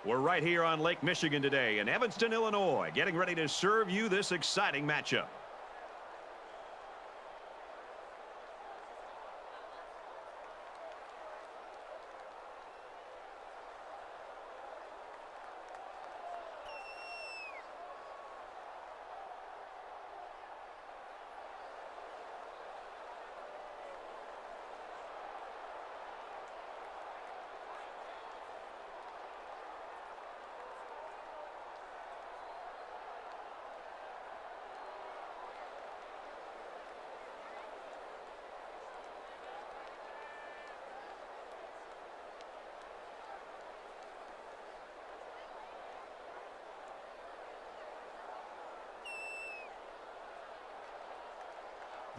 We're right here on Lake Michigan today in Evanston, Illinois, getting ready to serve you this exciting matchup.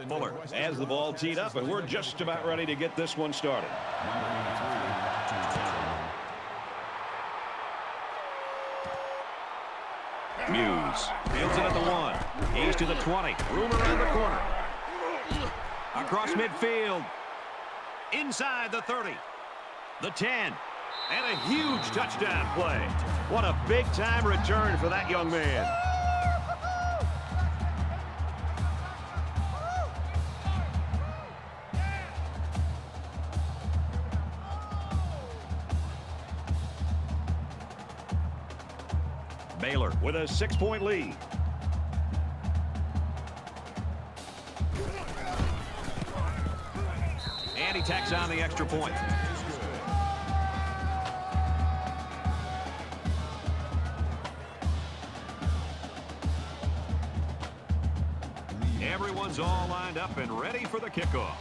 Fuller has the ball teed up, and we're just about ready to get this one started. Muse fields it at the 1. He's to the 20. Room around the corner. Across midfield. Inside the 30. The 10. And a huge touchdown play. What a big-time return for that young man. Baylor with a 6-point lead. And he tacks on the extra point. Everyone's all lined up and ready for the kickoff.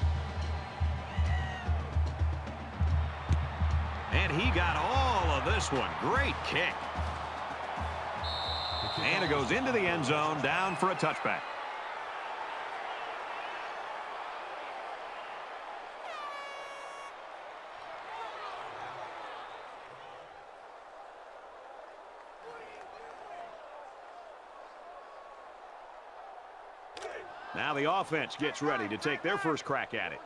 And he got all of this one. Great kick. And it goes into the end zone, down for a touchback. Now the offense gets ready to take their first crack at it.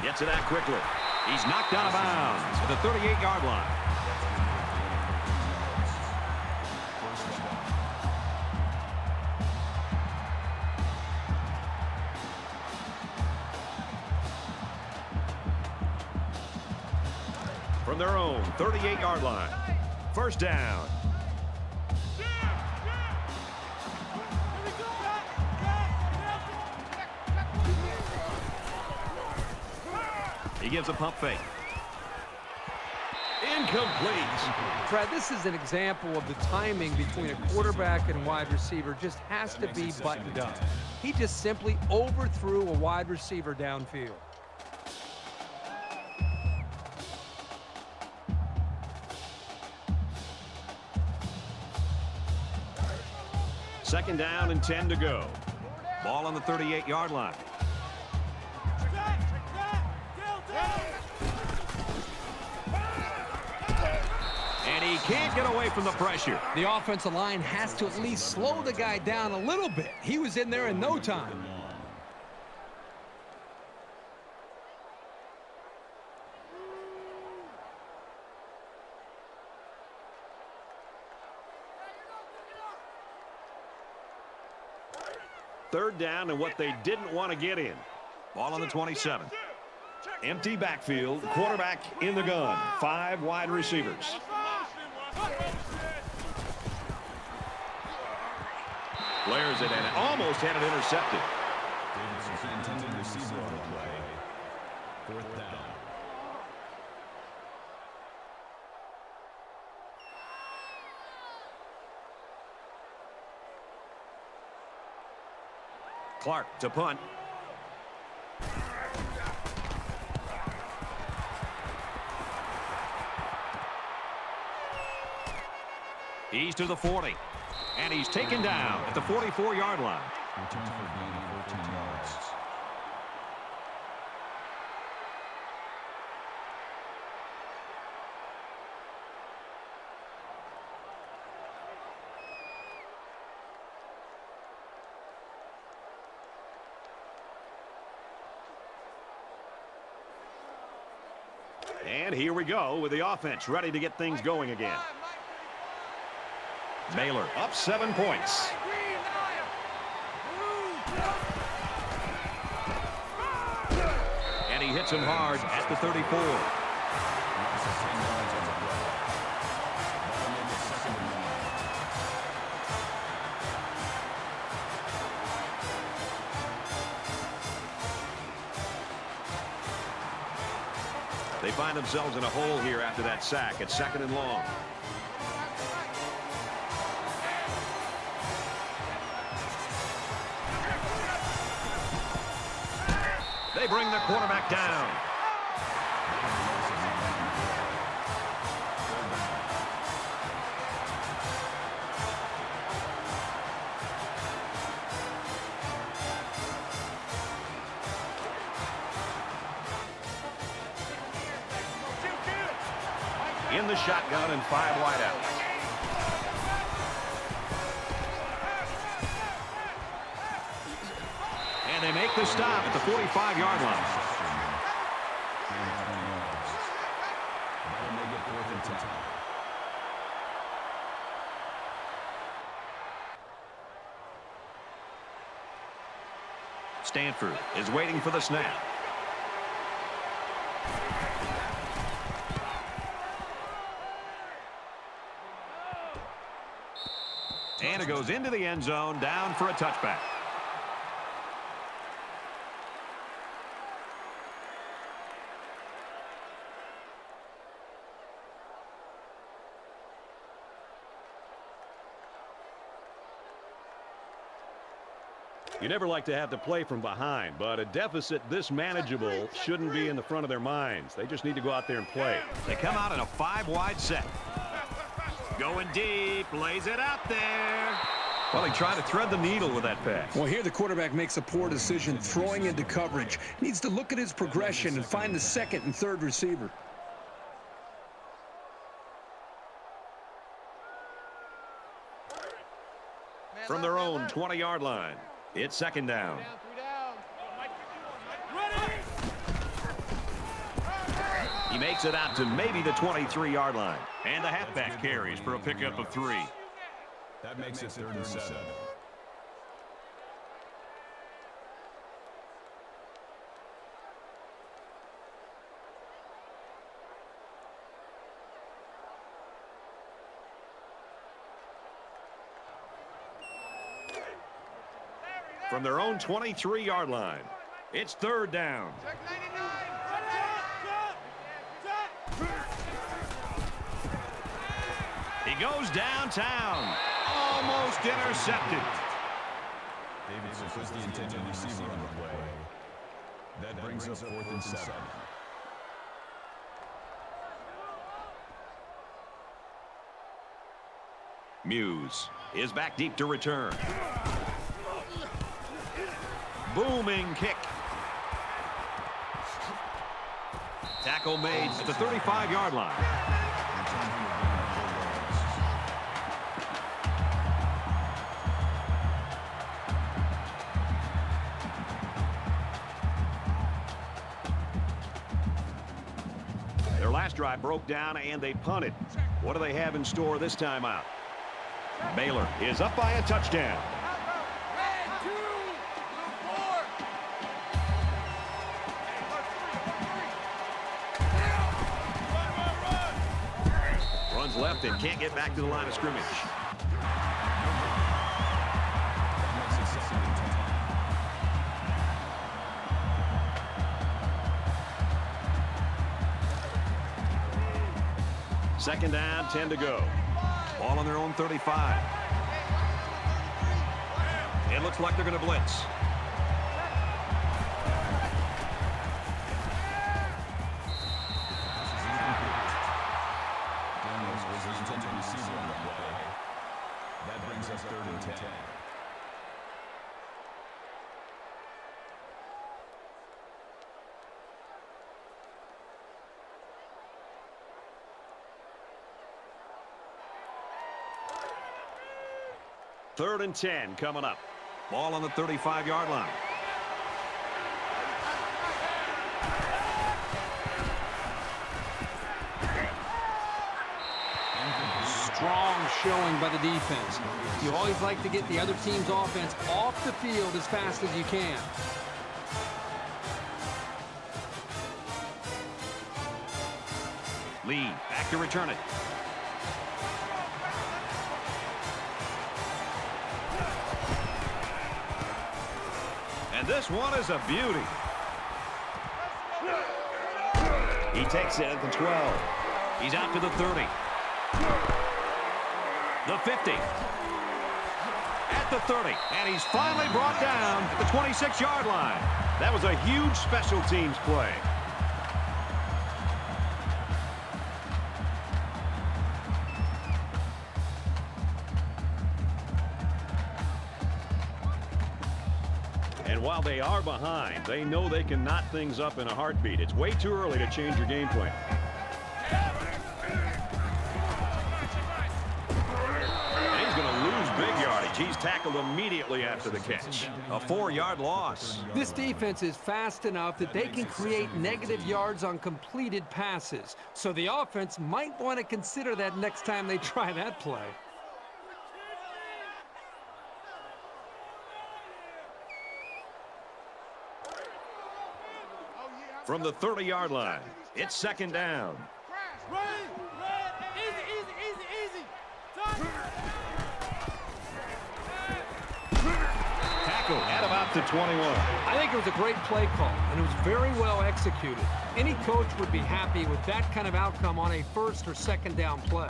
Gets it out quickly. He's knocked out of bounds at the 38-yard line. From their own 38-yard line. First down. He gives a pump fake. Incomplete. Fred, this is an example of the timing between a quarterback and wide receiver just has to be buttoned up. He just simply overthrew a wide receiver downfield. Second down and 10 to go. Ball on the 38-yard line. And he can't get away from the pressure. The offensive line has to at least slow the guy down a little bit. He was in there in no time. Third down and what they didn't want to get in. Ball on the 27. Empty backfield, quarterback in the gun. 5 wide receivers. Flares it and almost had it intercepted. Fourth down. Clark to punt. He's to the 40. And he's taken down at the 44-yard line. Return for gain of 14 yards. And here we go with the offense ready to get things going again. Baylor up 7 points. And he hits him hard at the 34. They find themselves in a hole here after that sack. It's 2nd and long. They bring the quarterback down. In the shotgun and 5 wideouts. And they make the stop at the 45-yard line. Stanford is waiting for the snap. And it goes into the end zone, down for a touchback. You never like to have to play from behind, but a deficit this manageable shouldn't be in the front of their minds. They just need to go out there and play. They come out in a 5-wide set. Going deep, lays it out there. Well, he tried to thread the needle with that pass. Well, here the quarterback makes a poor decision throwing into coverage. Needs to look at his progression and find the 2nd and 3rd receiver. From their own 20-yard line, it's 2nd down. He makes it out to maybe the 23-yard line. And the halfback carries for a pickup of 3. That makes it 3rd and 7. From their own 23-yard line, it's 3rd down. He goes downtown. Almost intercepted. Davidson puts the intended receiver on the play. That brings up 4th and 7. Muse is back deep to return. Booming kick. Tackle made at the 35-yard line. Their last drive broke down and they punted. What do they have in store this time out? Baylor is up by a touchdown. Runs left and can't get back to the line of scrimmage. Second down, 10 to go. Ball on their own 35. It looks like they're going to blitz. That brings us 3rd and 10. Third and 10 coming up. Ball on the 35-yard line. showing by the defense. You always like to get the other team's offense off the field as fast as you can. Lee back to return it. And this one is a beauty. He takes it at the 12. He's out to the 30. The 50. At the 30. And he's finally brought down at the 26-yard line. That was a huge special teams play. And while they are behind, they know they can knot things up in a heartbeat. It's way too early to change your game plan. And he's going to lose big yardage. He's tackled immediately after the catch. A 4-yard loss. This defense is fast enough that they can create negative yards on completed passes. So the offense might want to consider that next time they try that play. From the 30-yard line, it's second down. Tackle at about the 21. I think it was a great play call, and it was very well executed. Any coach would be happy with that kind of outcome on a first or second down play.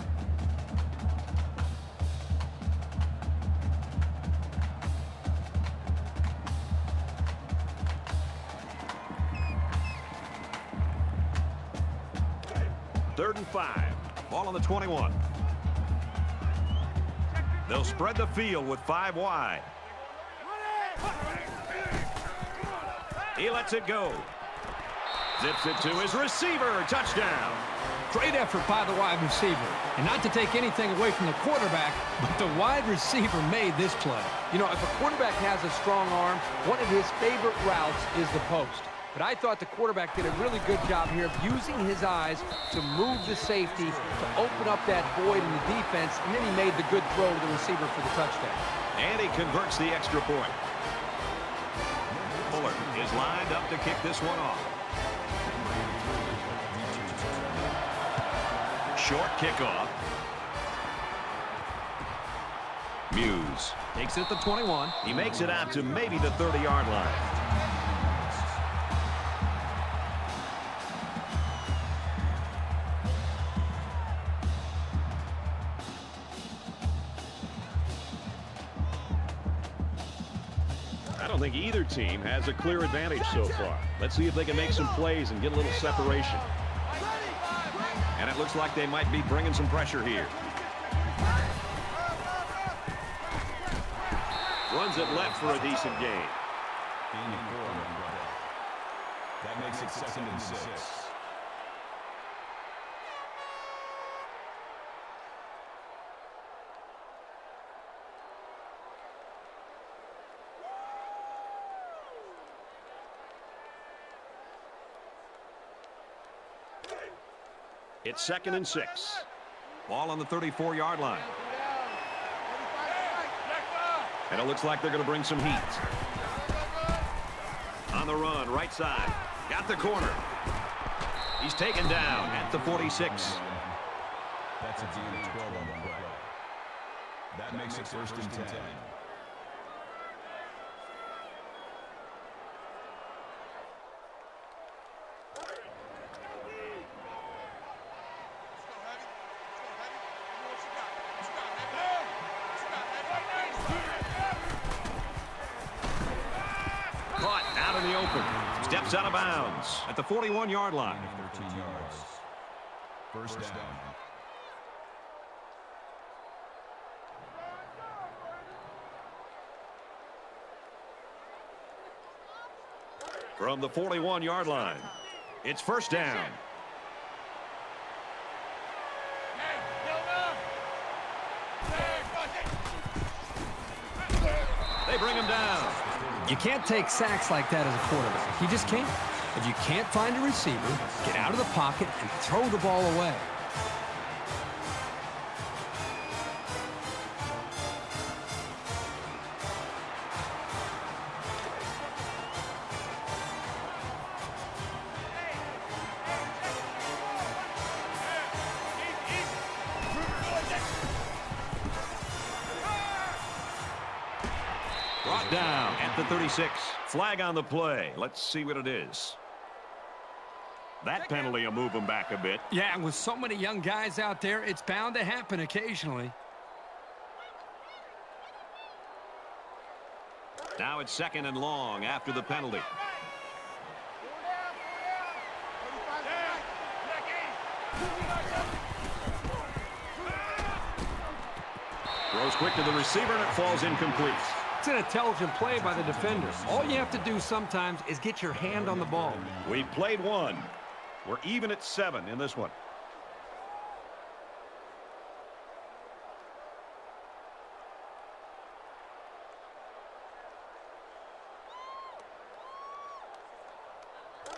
Third and 5. Ball on the 21. They'll spread the field with 5 wide. He lets it go. Zips it to his receiver. Touchdown. Great effort by the wide receiver. And not to take anything away from the quarterback, but the wide receiver made this play. You know, if a quarterback has a strong arm, one of his favorite routes is the post. But I thought the quarterback did a really good job here of using his eyes to move the safety, to open up that void in the defense, and then he made the good throw to the receiver for the touchdown. And he converts the extra point. Fuller is lined up to kick this one off. Short kickoff. Muse takes it at the 21. He makes it out to maybe the 30-yard line. I don't think either team has a clear advantage so far. Let's see if they can make some plays and get a little separation. And it looks like they might be bringing some pressure here. Runs it left for a decent gain. That makes it 2nd and 6. It's 2nd and 6. Ball on the 34-yard line. And it looks like they're going to bring some heat. On the run, right side. Got the corner. He's taken down at the 46. That's a gain of 12 on the play. That makes it 1st and 10. Steps out of bounds at the 41-yard line. 13 yards. First down. From the 41-yard line, it's first down. They bring him down. You can't take sacks like that as a quarterback. You just can't. If you can't find a receiver, get out of the pocket and throw the ball away. First down at the 36. Flag on the play. Let's see what it is. That penalty will move them back a bit. Yeah, and with so many young guys out there, it's bound to happen occasionally. Now it's 2nd and long after the penalty. Throws quick to the receiver, and it falls incomplete. It's an intelligent play by the defender. All you have to do sometimes is get your hand on the ball. We've played one. We're even at 7 in this one.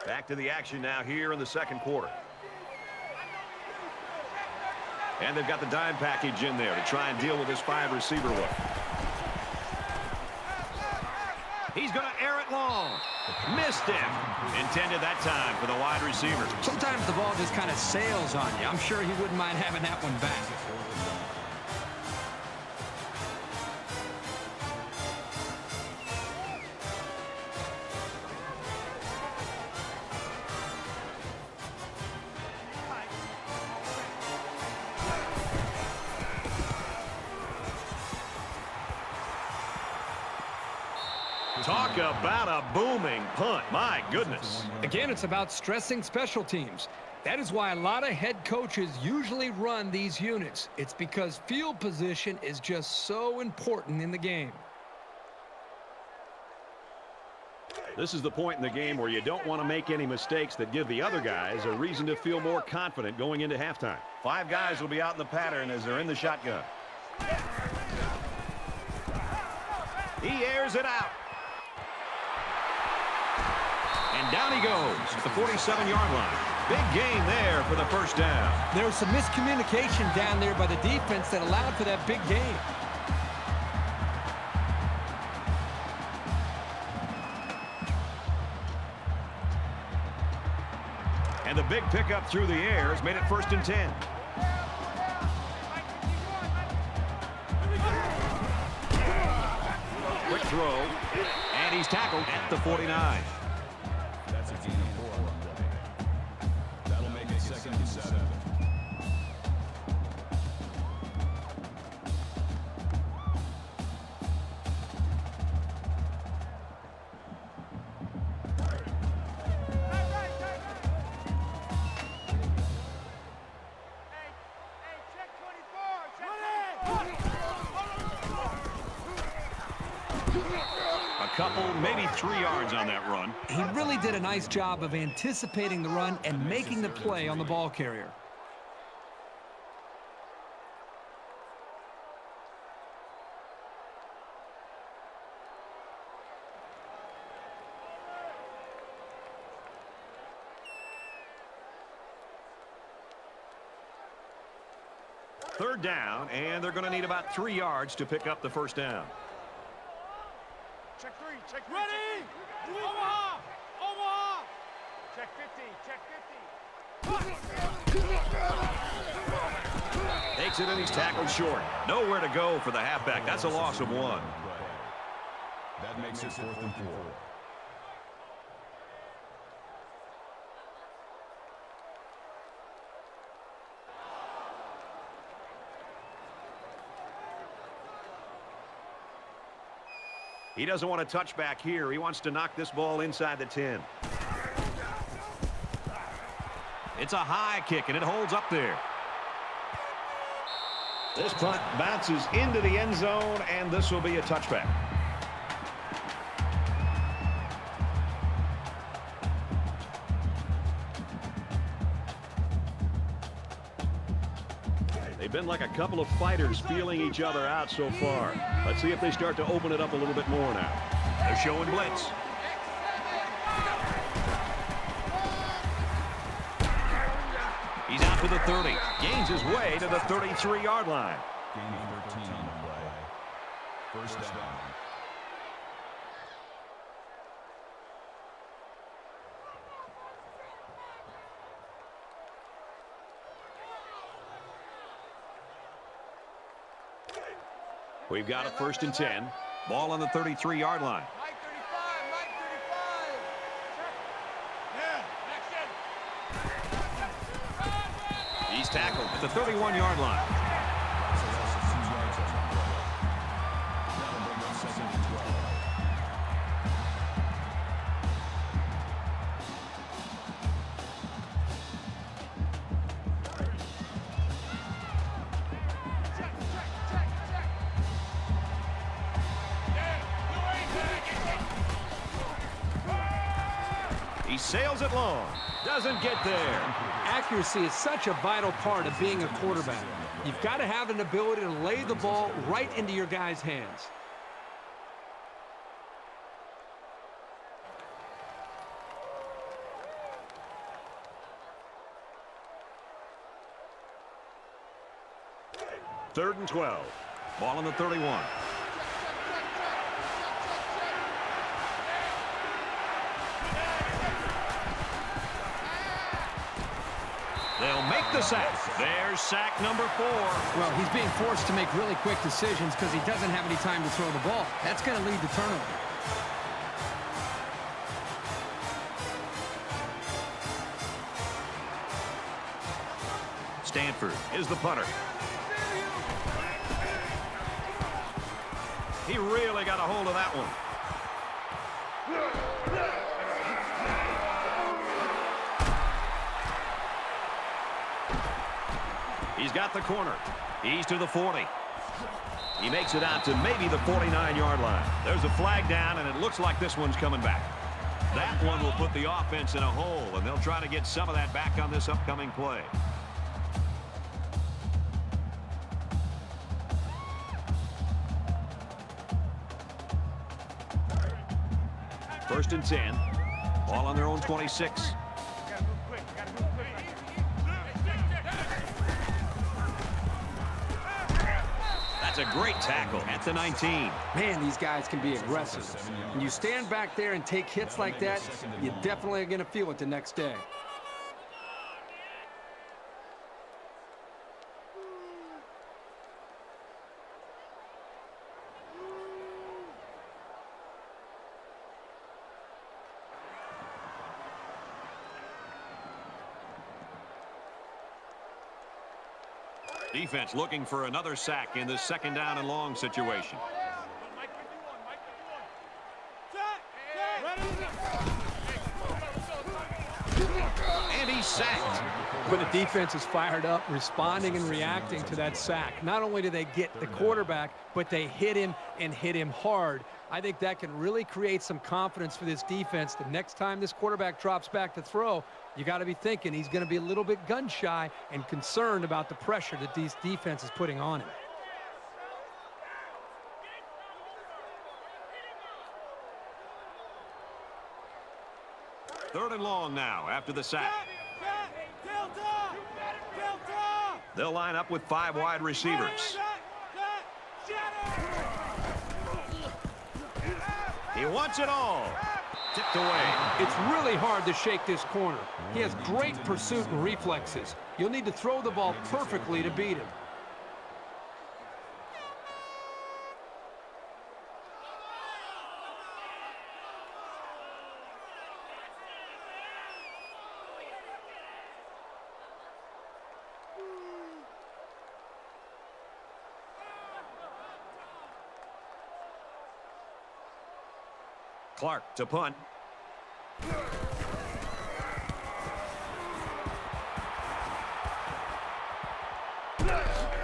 Back to the action now here in the second quarter. And they've got the dime package in there to try and deal with this 5-receiver look. He's going to air it long. Missed him. Intended that time for the wide receiver. Sometimes the ball just kind of sails on you. I'm sure he wouldn't mind having that one back. Talk about a booming punt. My goodness. Again, it's about stressing special teams. That is why a lot of head coaches usually run these units. It's because field position is just so important in the game. This is the point in the game where you don't want to make any mistakes that give the other guys a reason to feel more confident going into halftime. 5 guys will be out in the pattern as they're in the shotgun. He airs it out. And down he goes at the 47-yard line. Big gain there for the first down. There was some miscommunication down there by the defense that allowed for that big gain. And the big pickup through the air has made it 1st and 10. Quick throw. And he's tackled at the 49. That's a gain of 4 on the play. That'll make it 2nd and 7. Couple, maybe 3 yards on that run. He really did a nice job of anticipating the run and making the play on the ball carrier. Third down, and they're going to need about 3 yards to pick up the first down. Check 3, check 3. Ready? Omaha! Omaha! Check 50, check 50. Takes it and he's tackled short. Nowhere to go for the halfback. That's a loss of 1. That makes it 4th and 4. He doesn't want to touch back here. He wants to knock this ball inside the 10. It's a high kick, and it holds up there. This punt bounces into the end zone, and this will be a touchback. They've been like a couple of fighters feeling each other out so far. Let's see if they start to open it up a little bit more now. They're showing blitz. He's out to the 30. Gains his way to the 33-yard line. Gain of 13 on the play. First down. We've got a 1st and 10. Ball on the 33-yard line. Mike 35, Mike 35. He's tackled at the 31-yard line. He sails it long. Doesn't get there. Accuracy is such a vital part of being a quarterback. You've got to have an ability to lay the ball right into your guys' hands. Third and 12. Ball on the 31. They'll make the sack. There's sack number 4. Well, he's being forced to make really quick decisions because he doesn't have any time to throw the ball. That's going to lead to turnover. Stanford is the punter. He really got a hold of that one. He's got the corner. He's to the 40. He makes it out to maybe the 49-yard line. There's a flag down, and it looks like this one's coming back. That one will put the offense in a hole, and they'll try to get some of that back on this upcoming play. First and 10. Ball on their own 26. That's a great tackle at the 19. Man, these guys can be aggressive. When you stand back there and take hits like that, you definitely are going to feel it the next day. Defense looking for another sack in this second down and long situation. And he's sacked. When the defense is fired up, responding and reacting to that sack, not only do they get the quarterback, but they hit him and hit him hard. I think that can really create some confidence for this defense. The next time this quarterback drops back to throw, you got to be thinking he's going to be a little bit gun shy and concerned about the pressure that this defense is putting on him. Third and long now after the sack. They'll line up with 5 wide receivers. He wants it all. Tipped away. It's really hard to shake this corner. He has great pursuit and reflexes. You'll need to throw the ball perfectly to beat him. Clark to punt.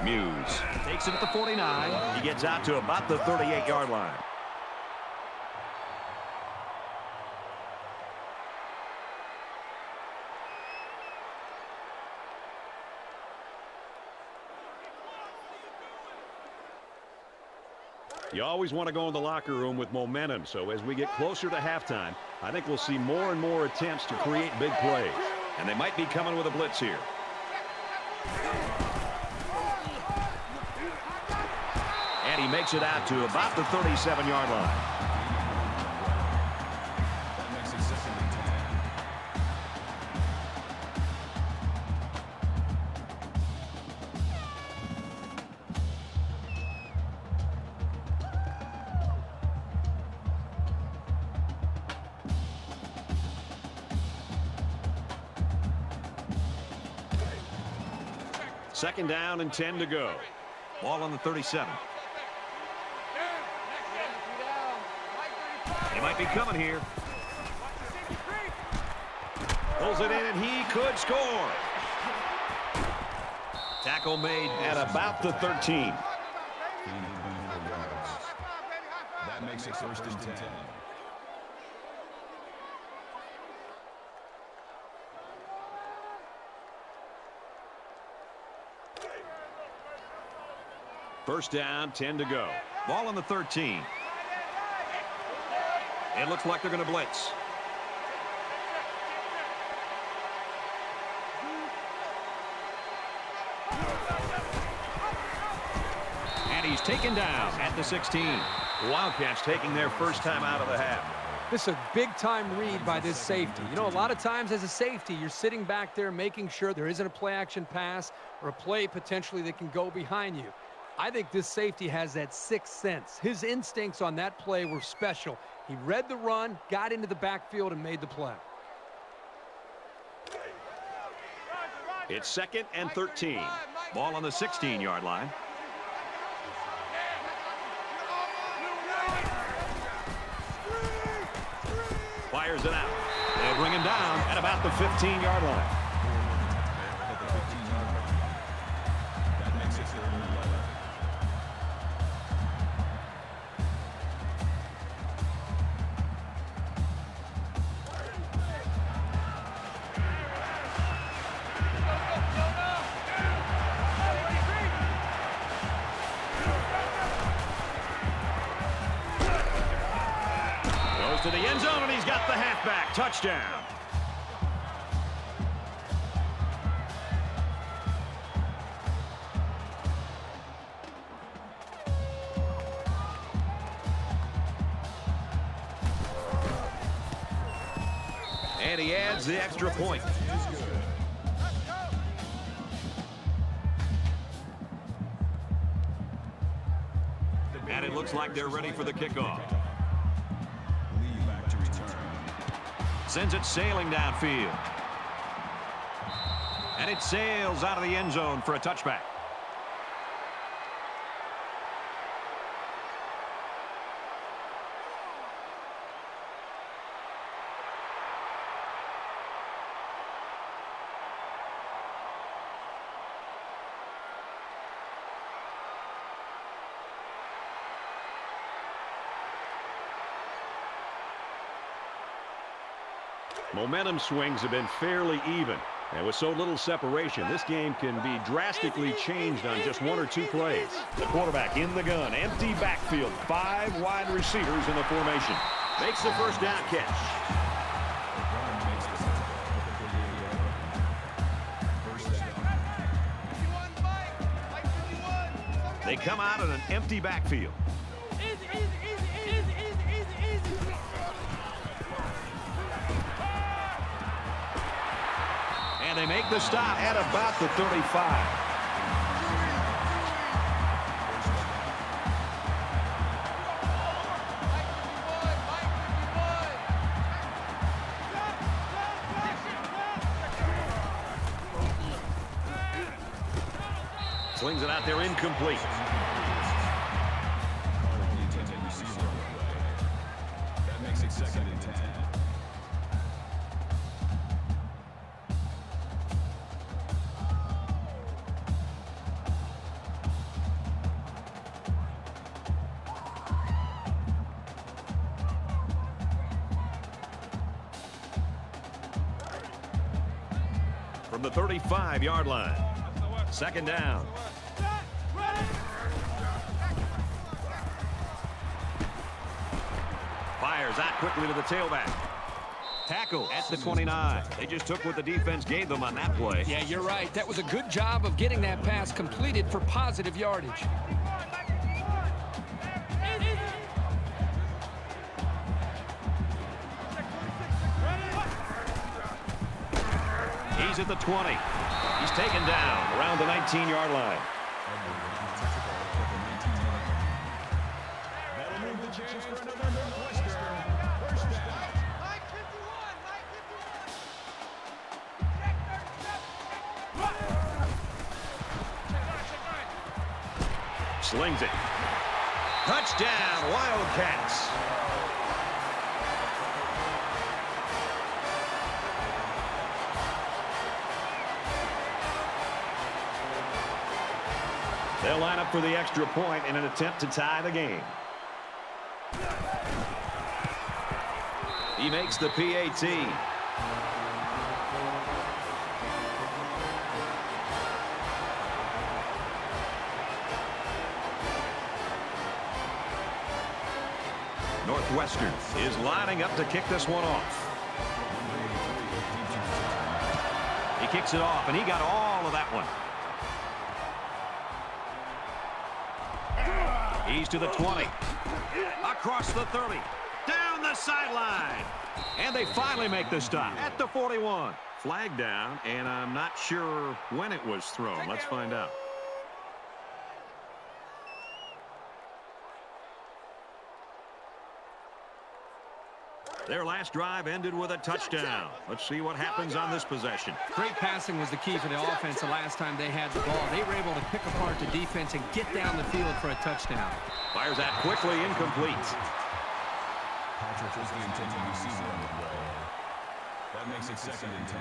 Muse takes it at the 49. He gets out to about the 38-yard line. You always want to go in the locker room with momentum, so as we get closer to halftime, I think we'll see more and more attempts to create big plays. And they might be coming with a blitz here. And he makes it out to about the 37-yard line. Second down and 10 to go. Ball on the 37. He might be coming here. Pulls it in, and he could score. Tackle made at about the 13. That makes it first and 10. First down, 10 to go. Ball on the 13. It looks like they're going to blitz. And he's taken down at the 16. Wildcats taking their first time out of the half. This is a big-time read by this safety. You know, a lot of times as a safety, you're sitting back there making sure there isn't a play-action pass or a play potentially that can go behind you. I think this safety has that sixth sense. His instincts on that play were special. He read the run, got into the backfield, and made the play. It's second and 13. Ball on the 16-yard line. Fires it out. They'll bring him down at about the 15-yard line. That makes it 3rd and 11. To the end zone, and he's got the halfback. Touchdown. And he adds the extra point. And it looks like they're ready for the kickoff. Sends it sailing downfield. And it sails out of the end zone for a touchback. Momentum swings have been fairly even. And with so little separation, this game can be drastically changed on just 1 or 2 plays. The quarterback in the gun, empty backfield, 5 wide receivers in the formation. Makes the first down catch. They come out in an empty backfield. And they make the stop at about the 35. Slings it out there incomplete. That makes it 2nd and 10. From the 35-yard line. Second down. Fires out quickly to the tailback. Tackle at the 29. They just took what the defense gave them on that play. Yeah, you're right. That was a good job of getting that pass completed for positive yardage. He's at the 20. He's taken down around the 19-yard line. That'll move the chains for another Northwestern. First down. slings it. Touchdown, Wildcats. They'll line up for the extra point in an attempt to tie the game. He makes the PAT. Northwestern is lining up to kick this one off. He kicks it off, and he got all of that one. He's to the 20. Across the 30. Down the sideline. And they finally make the stop at the 41. Flag down, and I'm not sure when it was thrown. Let's find out. Their last drive ended with a touchdown. Let's see what happens on this possession. Great passing was the key for the offense the last time they had the ball. They were able to pick apart the defense and get down the field for a touchdown. Fires that quickly, incomplete. Patrick was the intended receiver on the play. That makes it 2nd and 10.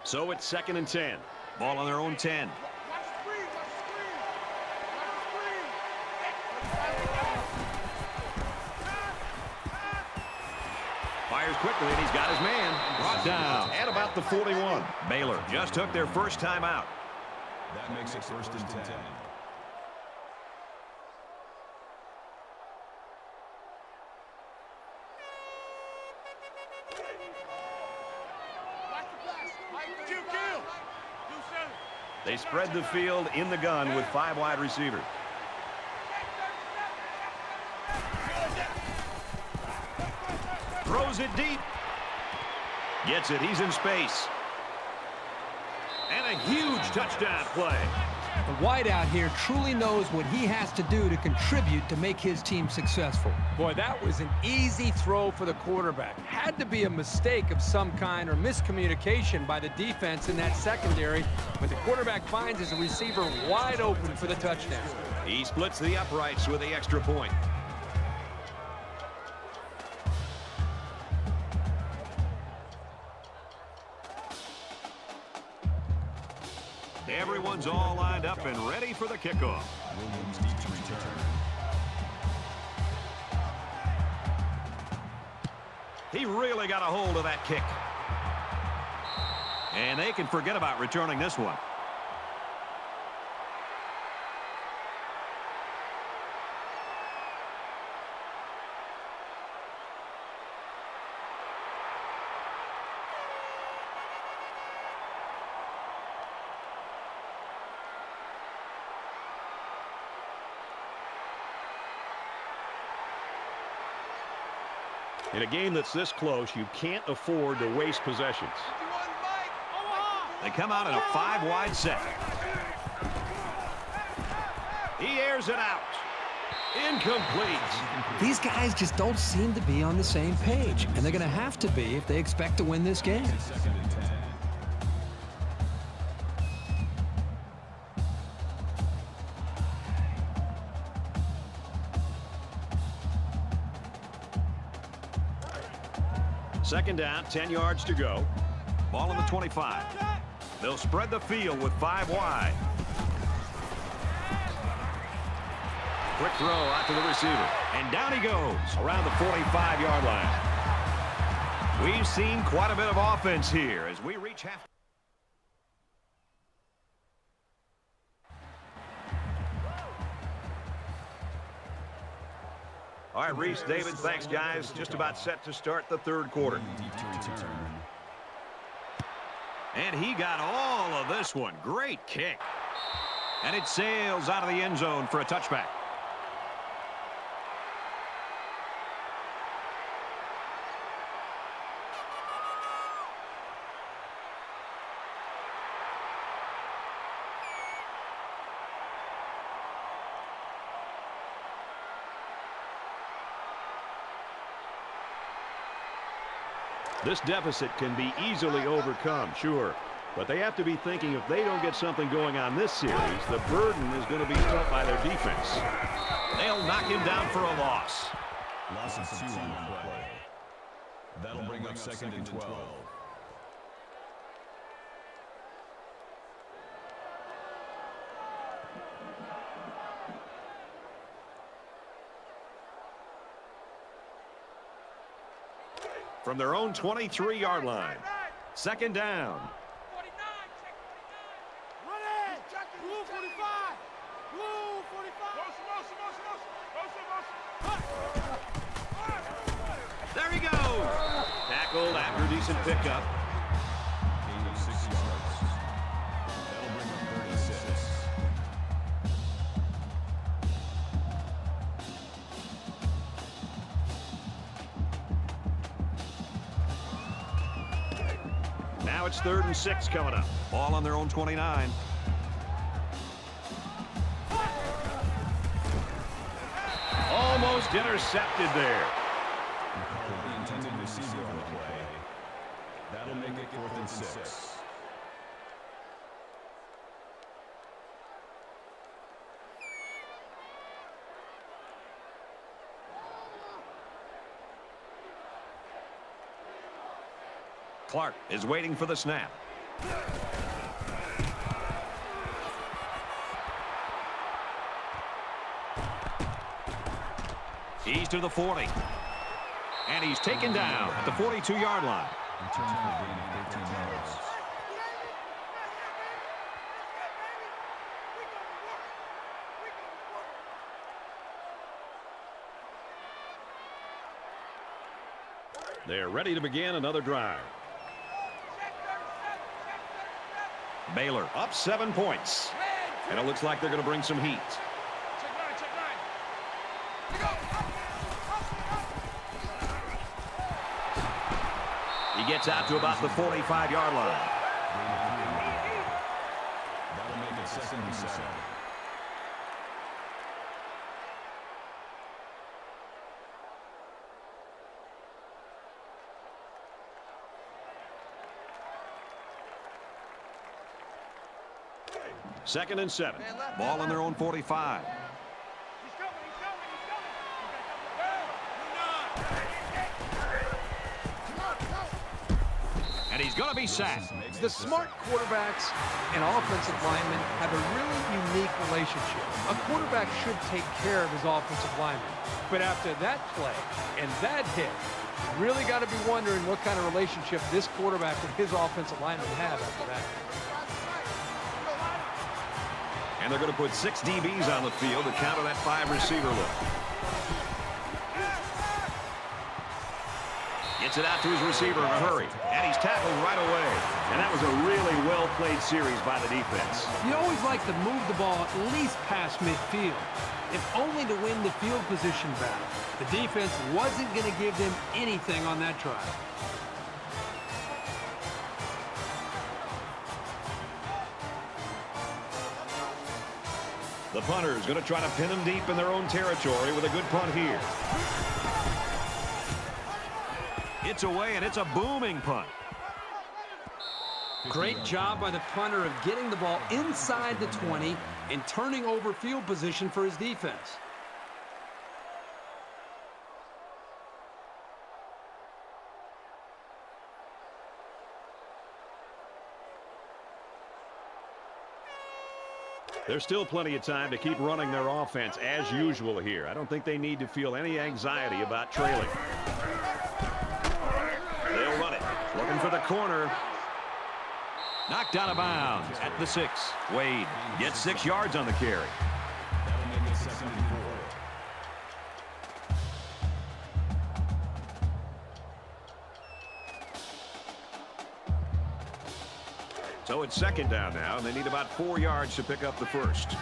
So it's 2nd and 10. Ball on their own 10. Fires quickly, and he's got his man. Brought down at about the 41. Baylor just took their first time out. That makes it 1st and 10. They spread the field in the gun with 5 wide receivers. Throws it deep. Gets it. He's in space. And a huge touchdown play. The wideout here truly knows what he has to do to contribute to make his team successful. Boy, that was an easy throw for the quarterback. Had to be a mistake of some kind or miscommunication by the defense in that secondary, but the quarterback finds his receiver wide open for the touchdown. He splits the uprights with the extra point. Everyone's all lined up and ready for the kickoff. Williams deep to return. He really got a hold of that kick. And they can forget about returning this one. In a game that's this close, you can't afford to waste possessions. They come out in a 5-wide set. He airs it out. Incomplete. These guys just don't seem to be on the same page, and they're going to have to be if they expect to win this game. 2nd and 10. Second down, 10 yards to go. Ball on the 25. They'll spread the field with 5 wide. Quick throw out to the receiver. And down he goes around the 45-yard line. We've seen quite a bit of offense here as we reach half. All right, Reese, David, thanks, guys. Just about set to start the 3rd quarter. Deep to return. And he got all of this one. Great kick. And it sails out of the end zone for a touchback. This deficit can be easily overcome, sure. But they have to be thinking if they don't get something going on this series, the burden is going to be felt by their defense. They'll knock him down for a loss. Loss of 2 on the play. That'll bring up 2nd and 12. From their own 23-yard line. 2nd down. 49, check 49. Run it. Blue 45. Blue 45. There he goes. Tackled after a decent pickup. Gain of 6 yards. That'll bring up 3rd and 6. Now it's 3rd and 6 coming up. Ball on their own 29. Almost intercepted there. The intended receiver on the play. That'll make it 4th and 6. Clark is waiting for the snap. He's to the 40. And he's taken down at the 42-yard line. Return for a gain of 13 yards. They're ready to begin another drive. Baylor up 7 points. And it looks like they're going to bring some heat. He gets out to about the 45-yard line. That'll make it 2nd and 7. Second and 7. Ball on their own 45. And he's going to be sacked. The smart quarterbacks and offensive linemen have a really unique relationship. A quarterback should take care of his offensive lineman. But after that play and that hit, you really got to be wondering what kind of relationship this quarterback and his offensive lineman have after that. And they're going to put 6 DBs on the field to counter that 5-receiver look. Gets it out to his receiver in a hurry. And he's tackled right away. And that was a really well-played series by the defense. You always like to move the ball at least past midfield, if only to win the field position battle. The defense wasn't going to give them anything on that drive. The punter is going to try to pin them deep in their own territory with a good punt here. It's away, and it's a booming punt. Great job by the punter of getting the ball inside the 20 and turning over field position for his defense. There's still plenty of time to keep running their offense as usual here. I don't think they need to feel any anxiety about trailing. They'll run it. Looking for the corner. Knocked out of bounds at the 6. Wade gets 6 yards on the carry. That'll make it 2nd and 4. So it's 2nd down now, and they need about 4 yards to pick up the first.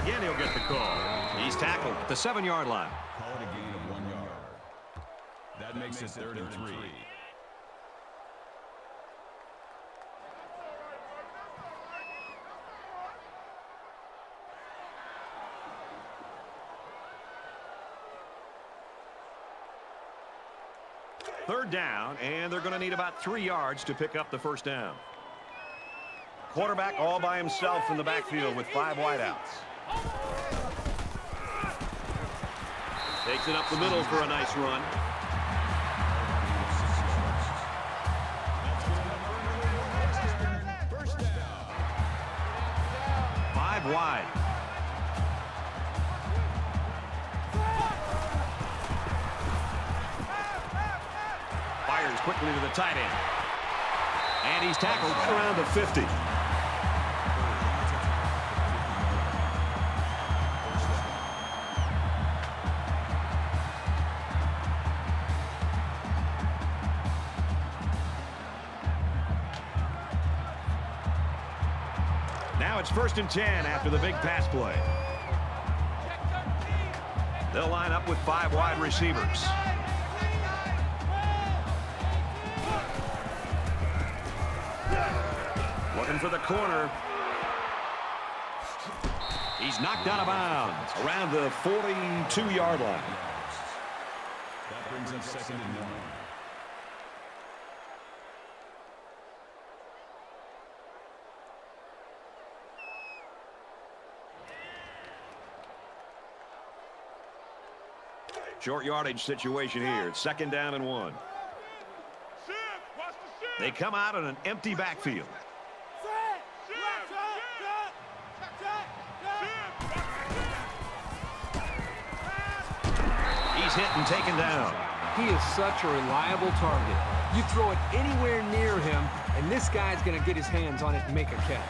Again, he'll get the call. He's tackled at the 7-yard line. Call it a gain of 1 yard. That makes it 3rd and 3. Third down, and they're going to need about 3 yards to pick up the first down. Quarterback all by himself in the backfield with 5 wideouts. Takes it up the middle for a nice run. First down. 5 wide. Fires quickly to the tight end. And he's tackled around the 50. Now it's 1st and 10 after the big pass play. They'll line up with 5 wide receivers. Looking for the corner. He's knocked out of bounds around the 42-yard line. That brings up 2nd and 1. Short yardage situation here. It's 2nd down and 1. They come out in an empty backfield. He's hit and taken down. He is such a reliable target. You throw it anywhere near him, and this guy's going to get his hands on it and make a catch.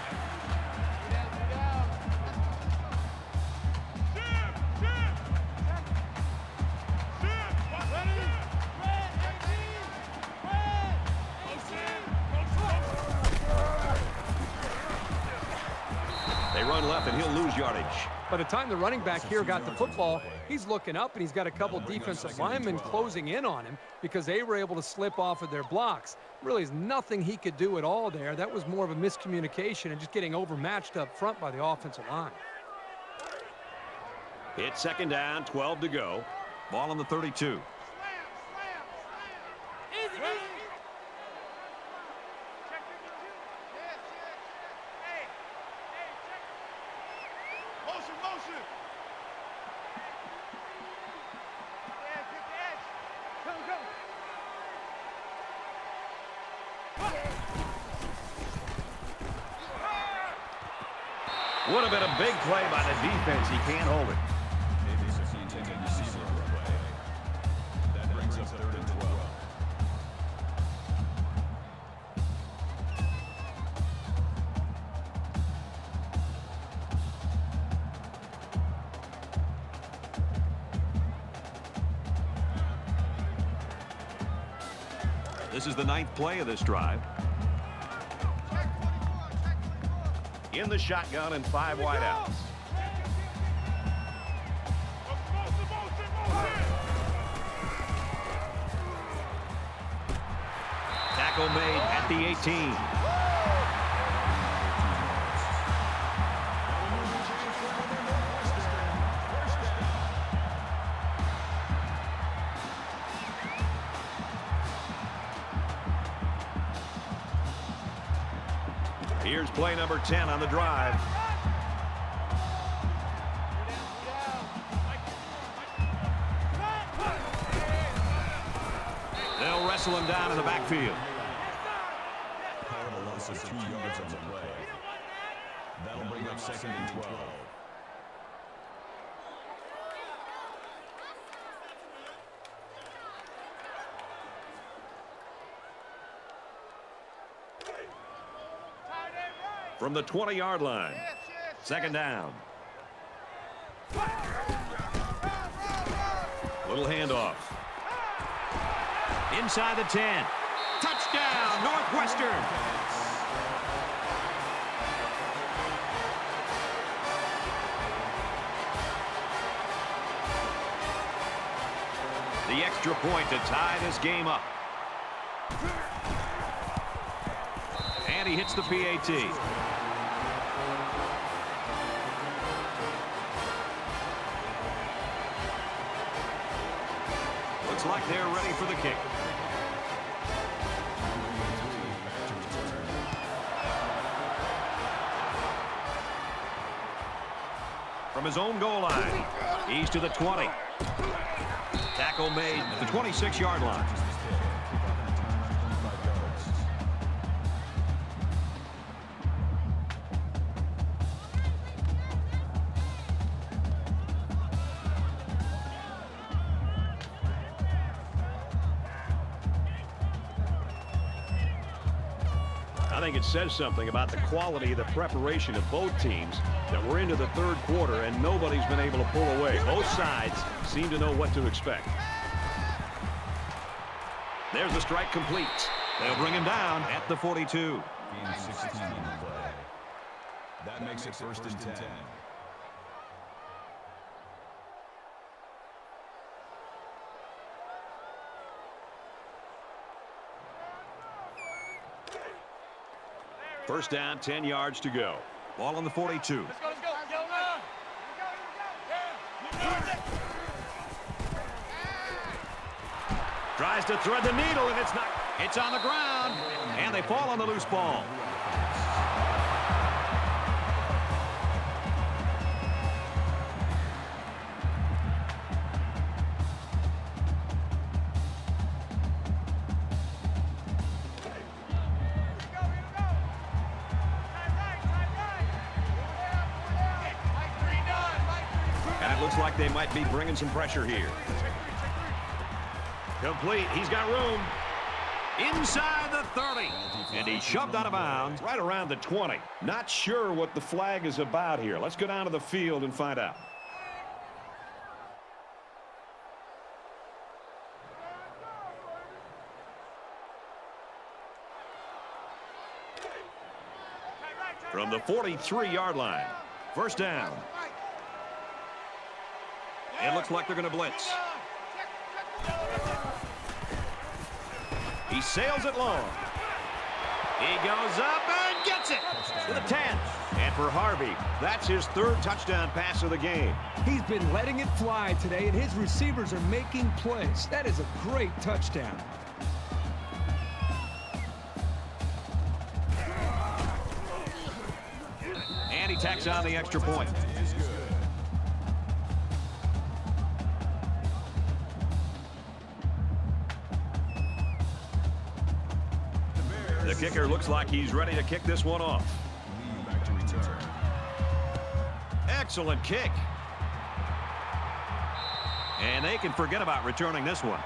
They run left, and he'll lose yardage. By the time the running back here got the football, he's looking up, and he's got a couple defensive linemen closing in on him because they were able to slip off of their blocks. Really, there's nothing he could do at all there. That was more of a miscommunication and just getting overmatched up front by the offensive line. It's 2nd down, 12 to go. Ball on the 32. Would have been a big play by the defense. He can't hold it. The intended receiver on the play. That brings up 3rd and 12. This is the 9th play of this drive. In the shotgun and 5 wideouts. Tackle made at the 18. Here's play number 10 on the drive. They'll wrestle him down in the backfield. Call a loss of 2 yards on the play. That'll bring up 2nd and 12. From the 20-yard line. 2nd down. Little handoff. Inside the 10. Touchdown, Northwestern. The extra point to tie this game up. And he hits the PAT. Looks like they're ready for the kick. from his own goal line. He's to the 20. Tackle made at the 26-yard line. I think it says something about the quality of the preparation of both teams that we're into the third quarter and nobody's been able to pull away. Both sides seem to know what to expect. There's the strike complete. They'll bring him down at the 42. Gain 16 on the play. That makes it 1st and 10. First down, 10 yards to go. Ball on the 42. Let's go, let's go. Tries to thread the needle, and it's not. It's on the ground, and they fall on the loose ball. And it looks like they might be bringing some pressure here. Complete. He's got room. Inside the 30. And he's shoved out of bounds. Right around the 20. Not sure what the flag is about here. Let's go down to the field and find out. From the 43-yard line. First down. It looks like they're going to blitz. He sails it long. He goes up and gets it to the 10. And for Harvey, that's his 3rd touchdown pass of the game. He's been letting it fly today, and his receivers are making plays. That is a great touchdown. And he tacks on the extra point. The kicker looks like he's ready to kick this one off. Back to return. Excellent kick. And they can forget about returning this one.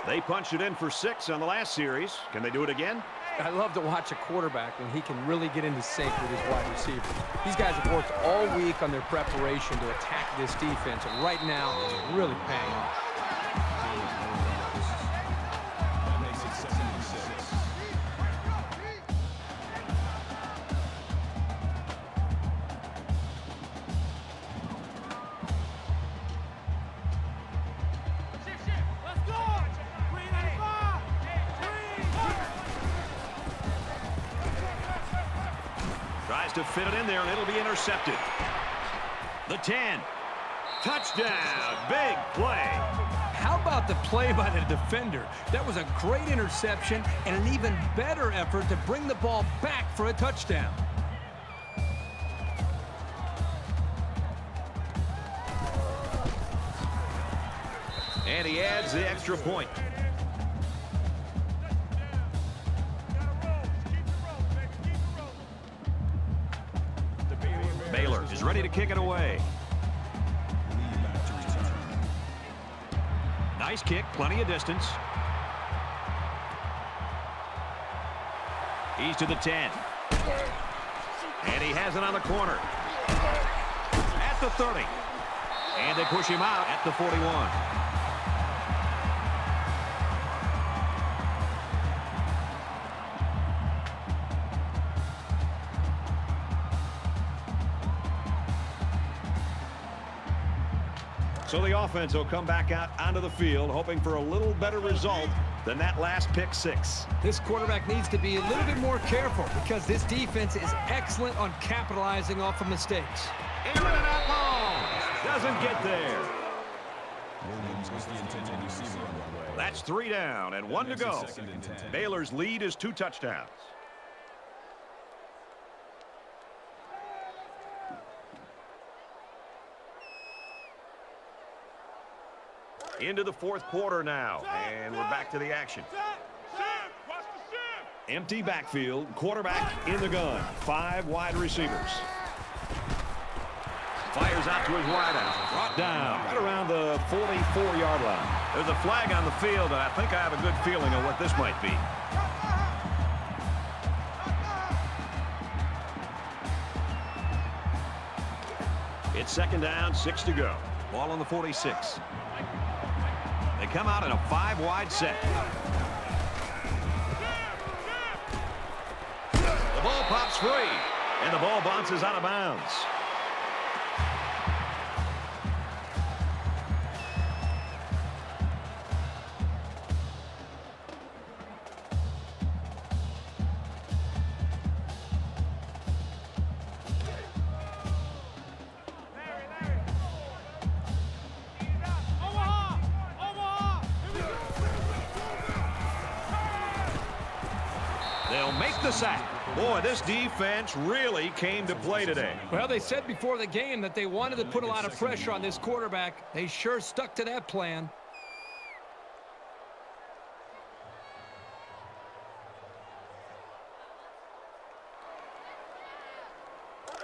They punched it in for 6 on the last series. Can they do it again? I love to watch a quarterback when he can really get into sync with his wide receivers. These guys have worked all week on their preparation to attack this defense, and right now it's really paying off. That makes it 7 and 6. Let's go. 395. Tries to fit it in there, and it'll be intercepted. The 10. Touchdown. Big play. How about the play by the defender? That was a great interception and an even better effort to bring the ball back for a touchdown. And he adds the extra point. Baylor is ready to kick it away. Back to return. Nice kick, plenty of distance. He's to the 10. And he has it on the corner. At the 30. And they push him out at the 41. So the offense will come back out onto the field, hoping for a little better result than that last pick 6. This quarterback needs to be a little bit more careful because this defense is excellent on capitalizing off of mistakes. Aaron and that ball. Does doesn't get there. Williams was the intended receiver on the play. That's 3 down and 1 to go. Baylor's lead is 2 touchdowns. Into the 4th quarter now, and we're back to the action. Empty backfield, quarterback in the gun, 5 wide receivers. Fires out to his wideout, brought down right around the 44-yard line. There's a flag on the field, and I think I have a good feeling of what this might be. It's 2nd down, 6 to go. Ball on the 46. They come out in a 5-wide set. The ball pops free, and the ball bounces out of bounds. They'll make the sack. Boy, this defense really came to play today. Well, they said before the game that they wanted to put a lot of pressure on this quarterback. They sure stuck to that plan.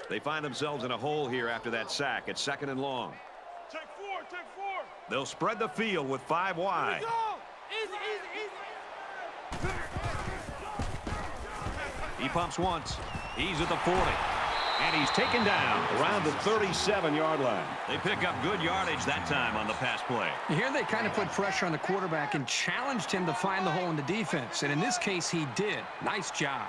They find themselves in a hole here after that sack. It's 2nd and long. Take 4. They'll spread the field with 5 wide. Easy. He pumps once. He's at the 40. And he's taken down Around the 37-yard line. They pick up good yardage that time on the pass play. Here they kind of put pressure on the quarterback and challenged him to find the hole in the defense. And in this case, he did. Nice job.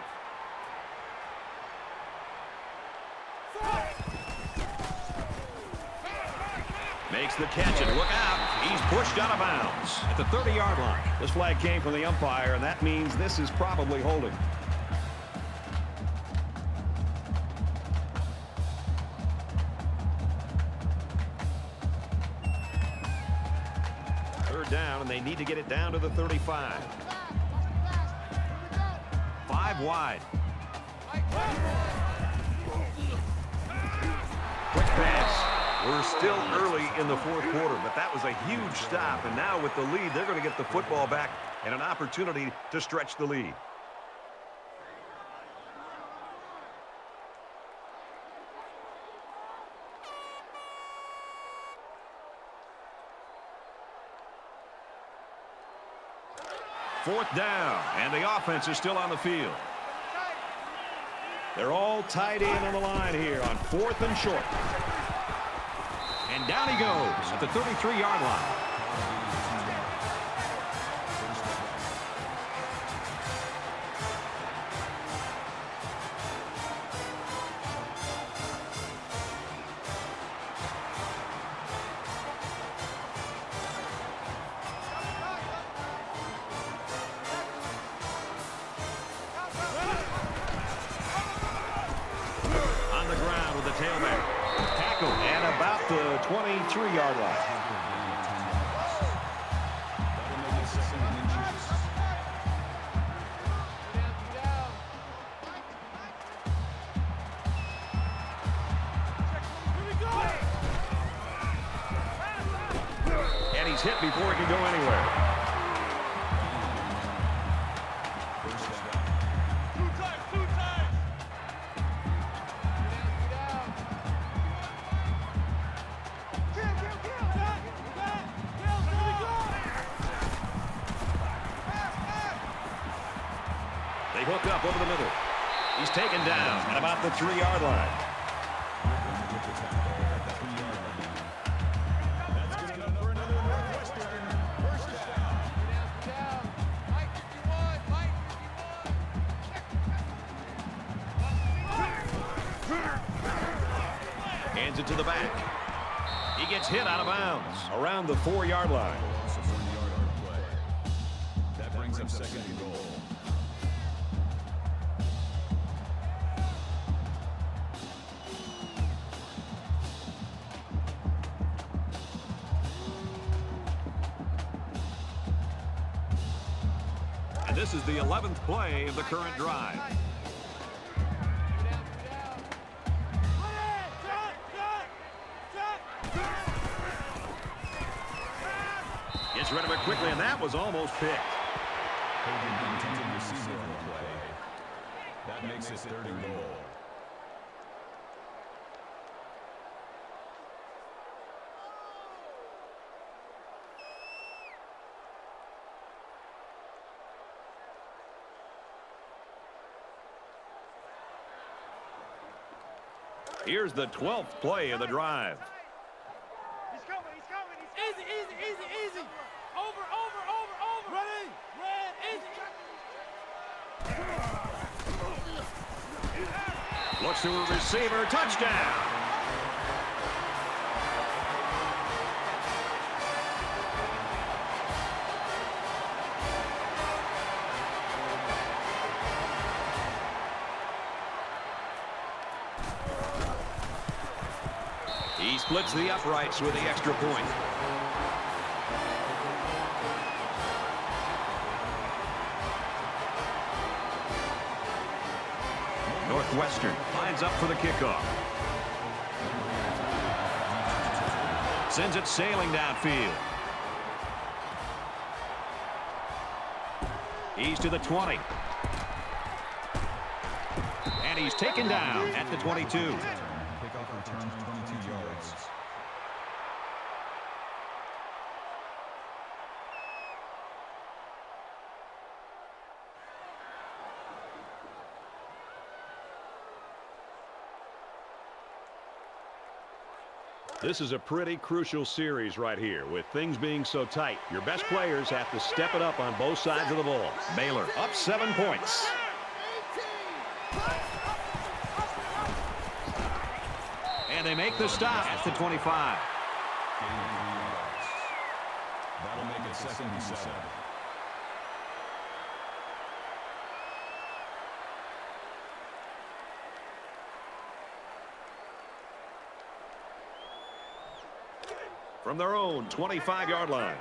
Makes the catch, and look out. He's pushed out of bounds At the 30-yard line. This flag came from the umpire, and that means this is probably holding. Down, and they need to get it down to the 35. 5 wide. Quick pass. We're still early in the 4th quarter, but that was a huge stop, and now with the lead, they're going to get the football back and an opportunity to stretch the lead. Fourth down, and the offense is still on the field. They're all tied in on the line here on 4th and short. And down he goes at the 33-yard line. And about the 23-yard line. And he's hit before he can go anywhere. They hook up over the middle. He's taken down at about the 3-yard line. Hands it to the back. He gets hit out of bounds around the 4-yard line. That brings up 2nd and goal. And this is the 11th play of the current drive. Gets rid of it quickly, and that was almost picked. Holding the intended receiver on the play. That makes it 3rd and goal. Here's the 12th play of the drive. He's coming. Easy. Over. Ready. Red, easy. Looks to a receiver. Touchdown. He splits the uprights with the extra point. Northwestern lines up for the kickoff. Sends it sailing downfield. He's to the 20. And he's taken down at the 22. Kickoff return 22 yards. This is a pretty crucial series right here. With things being so tight, your best players have to step it up on both sides of the ball. Baylor up 7 points. And they make the stop at the 25. Gain 3 yards. That'll make it 2nd and 7. From their own 25-yard line.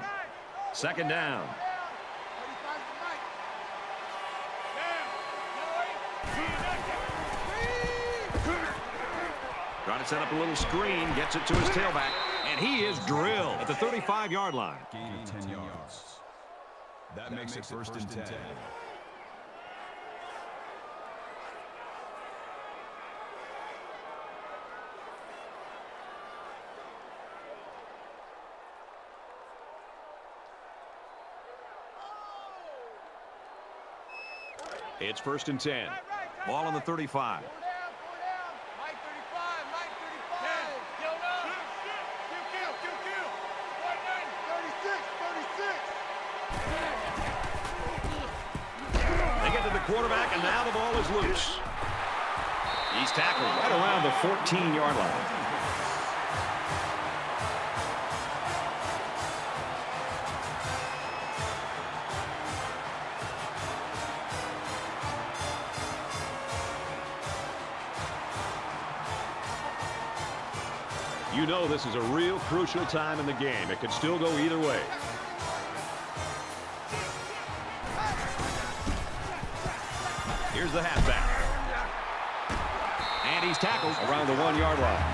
2nd down. Trying to set up a little screen, gets it to his tailback, and he is drilled at the 35-yard line. Gain of 10 yards. That makes it 1st and 10. It's 1st and 10. Ball on the 35. They get to the quarterback, and now the ball is loose. He's tackled right around the 14-yard line. You know this is a real crucial time in the game. It could still go either way. Here's the halfback. And he's tackled around the 1-yard line.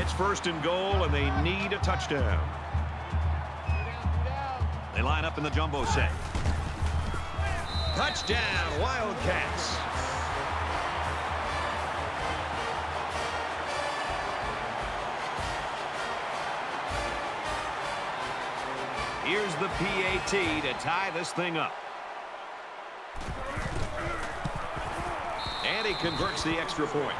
It's 1st and goal, and they need a touchdown. They line up in the jumbo set. Touchdown, Wildcats. Here's the PAT to tie this thing up. And he converts the extra point.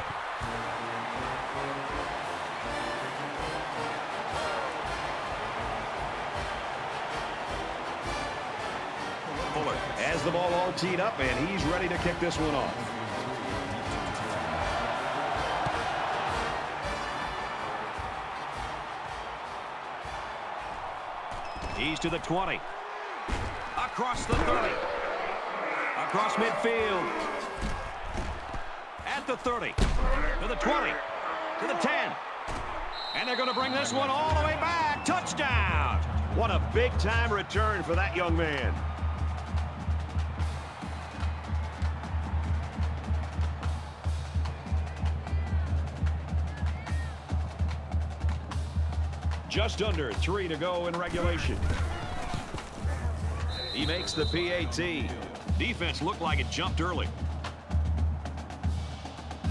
Has the ball all teed up, and he's ready to kick this one off. He's to the 20. Across the 30. Across midfield. At the 30, to the 20, to the 10. And they're going to bring this one all the way back. Touchdown! What a big-time return for that young man. Just under 3 to go in regulation. He makes the PAT. Defense looked like it jumped early.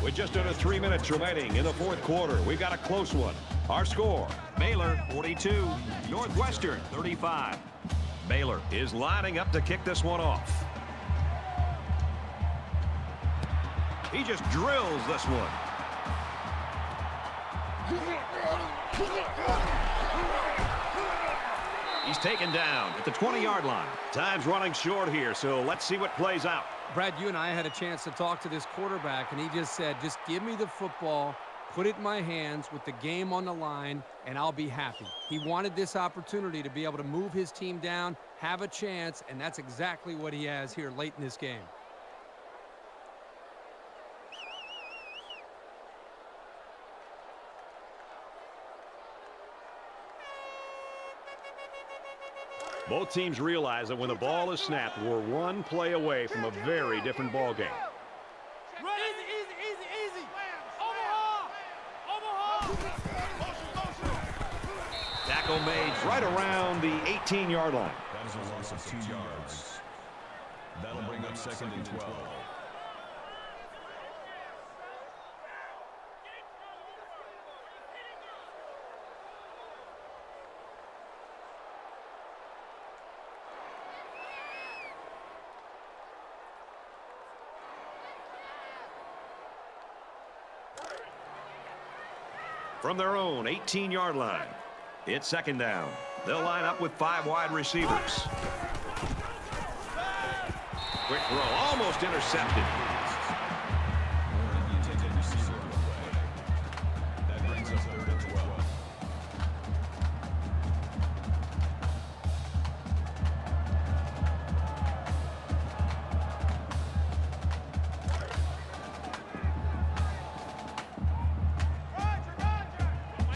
With just under 3 minutes remaining in the fourth quarter, we've got a close one. Our score: Baylor 42, Northwestern 35. Baylor is lining up to kick this one off. He just drills this one. He's taken down at the 20-yard line. Time's running short here, so let's see what plays out. Brad, you and I had a chance to talk to this quarterback, and he just said, just give me the football, put it in my hands with the game on the line, and I'll be happy. He wanted this opportunity to be able to move his team down, have a chance, and that's exactly what he has here late in this game. Both teams realize that when the ball is snapped, we're one play away from a very different ball game. Easy. Omaha. Tackle made right around the 18-yard line. That is a loss of 2 yards. That'll bring up 2nd and 12. From their own 18-yard line, it's 2nd down. They'll line up with 5 wide receivers. Quick throw, almost intercepted. That brings us 3rd and 12.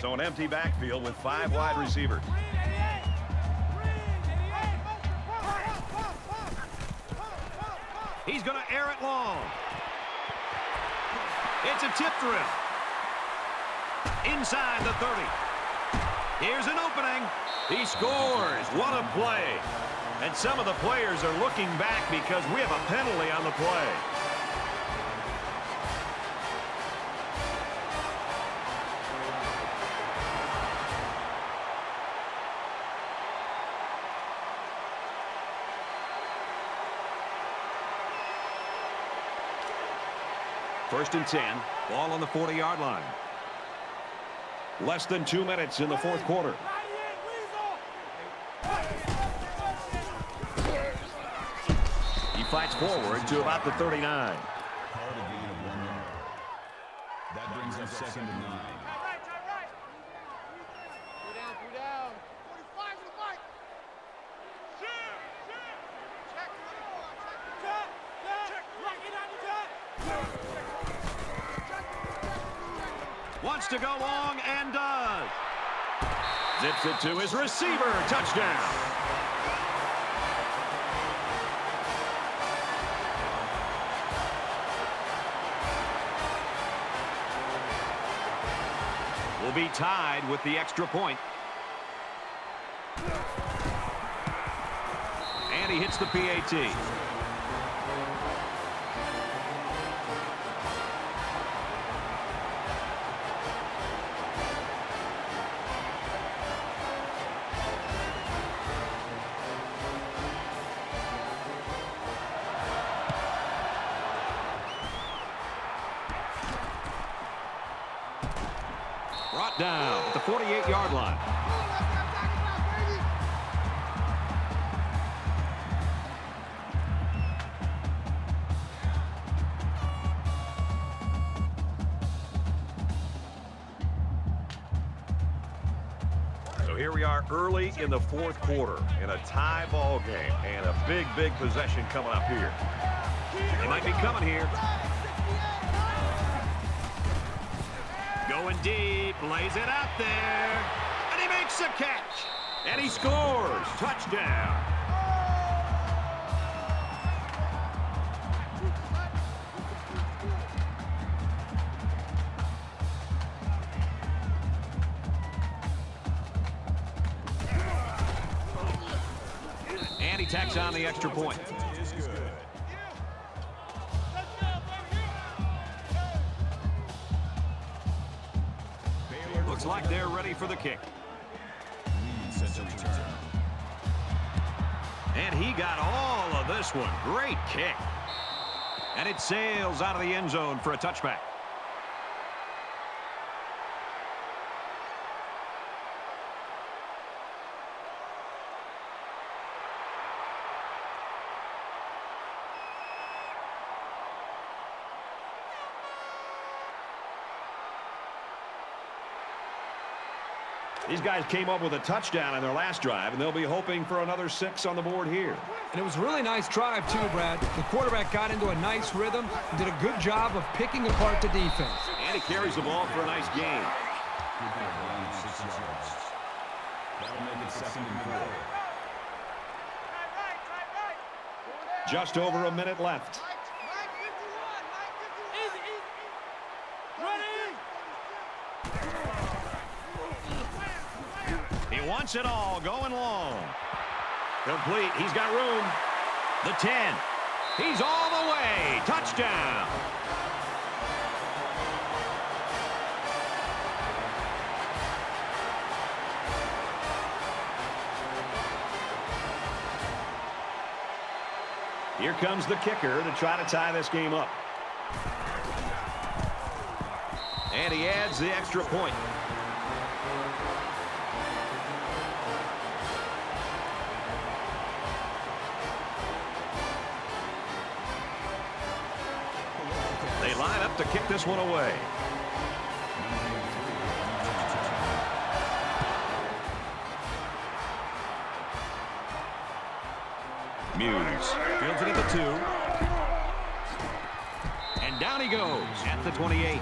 So an empty backfield with 5 wide receivers. He's going to air it long. It's a tip drill. Inside the 30. Here's an opening. He scores. What a play. And some of the players are looking back because we have a penalty on the play. First and 10. Ball on the 40-yard line. Less than 2 minutes in the fourth quarter. He fights forward to about the 39. Called a gain of 1 yard. That brings up 2nd and 9. Three down. 45 to the mic. Wants to go long and does. Zips it to his receiver. Touchdown. Will be tied with the extra point. And he hits the PAT. Brought down at the 48-yard line. So here we are early in the fourth quarter in a tie ball game and a big possession coming up here. They might be coming here. Going deep, lays it out there, and he makes a catch. And he scores. Touchdown. And he tacks on the extra point. Looks like they're ready for the kick. And he got all of this one. Great kick. And it sails out of the end zone for a touchback. These guys came up with a touchdown in their last drive, and they'll be hoping for another 6 on the board here. And it was a really nice drive, too, Brad. The quarterback got into a nice rhythm and did a good job of picking apart the defense. And he carries the ball for a nice gain. That'll make it 2nd and 4. Just over a minute left. He wants it all, going long. Complete, he's got room. The 10. He's all the way. Touchdown. Here comes the kicker to try to tie this game up. And he adds the extra point. They line up to kick this one away. Muse fields it at the 2. And down he goes at the 28.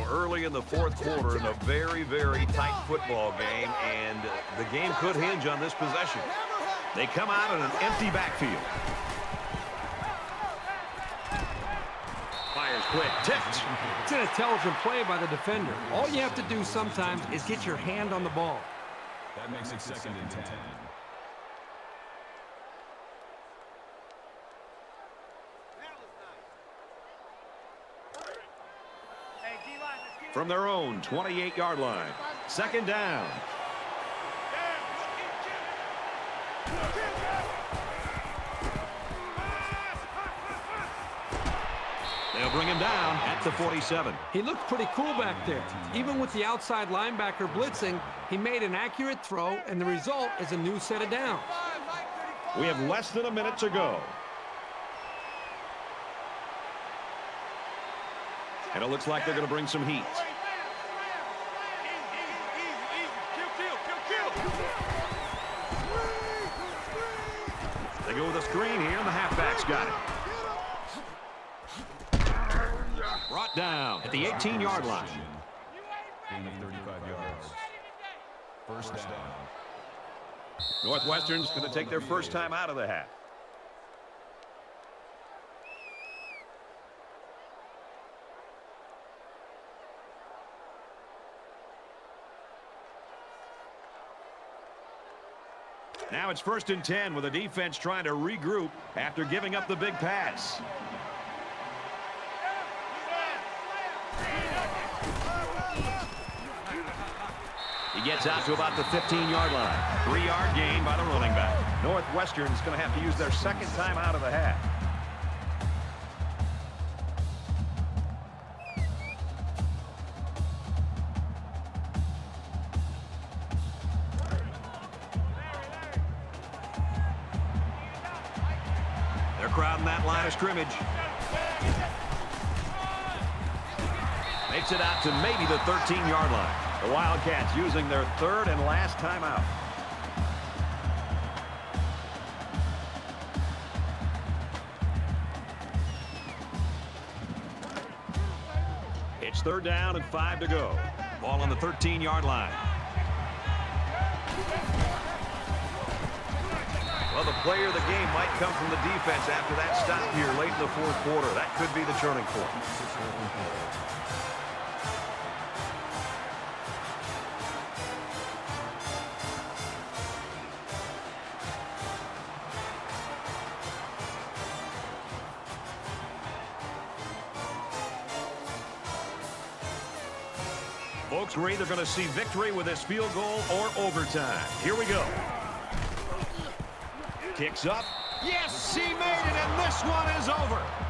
Early in the 4th quarter in a very, very tight football game, and the game could hinge on this possession. They come out in an empty backfield. Fires quick, tipped. It's an intelligent play by the defender. All you have to do sometimes is get your hand on the ball. That makes it 2nd and 10. From their own 28-yard line. 2nd down. They'll bring him down at the 47. He looked pretty cool back there. Even with the outside linebacker blitzing, he made an accurate throw, and the result is a new set of downs. We have less than a minute to go. And it looks like they're going to bring some heat. They go with a screen here, and the halfback's got it. Brought down at the 18-yard line. Gain of 35 yards. 1st down. Northwestern's going to take their first time out of the half. Now it's 1st and 10 with the defense trying to regroup after giving up the big pass. He gets out to about the 15-yard line. 3-yard gain by the running back. Northwestern's going to have to use their 2nd time out of the half. They're crowding that line of scrimmage. Makes it out to maybe the 13-yard line. The Wildcats using their third and last timeout. It's third down and 5 to go. Ball on the 13-yard line. Well, the player of the game might come from the defense after that stop here late in the fourth quarter. That could be the turning point. Folks, we're either going to see victory with this field goal or overtime. Here we go. Kicks up. Yes, he made it, and this one is over.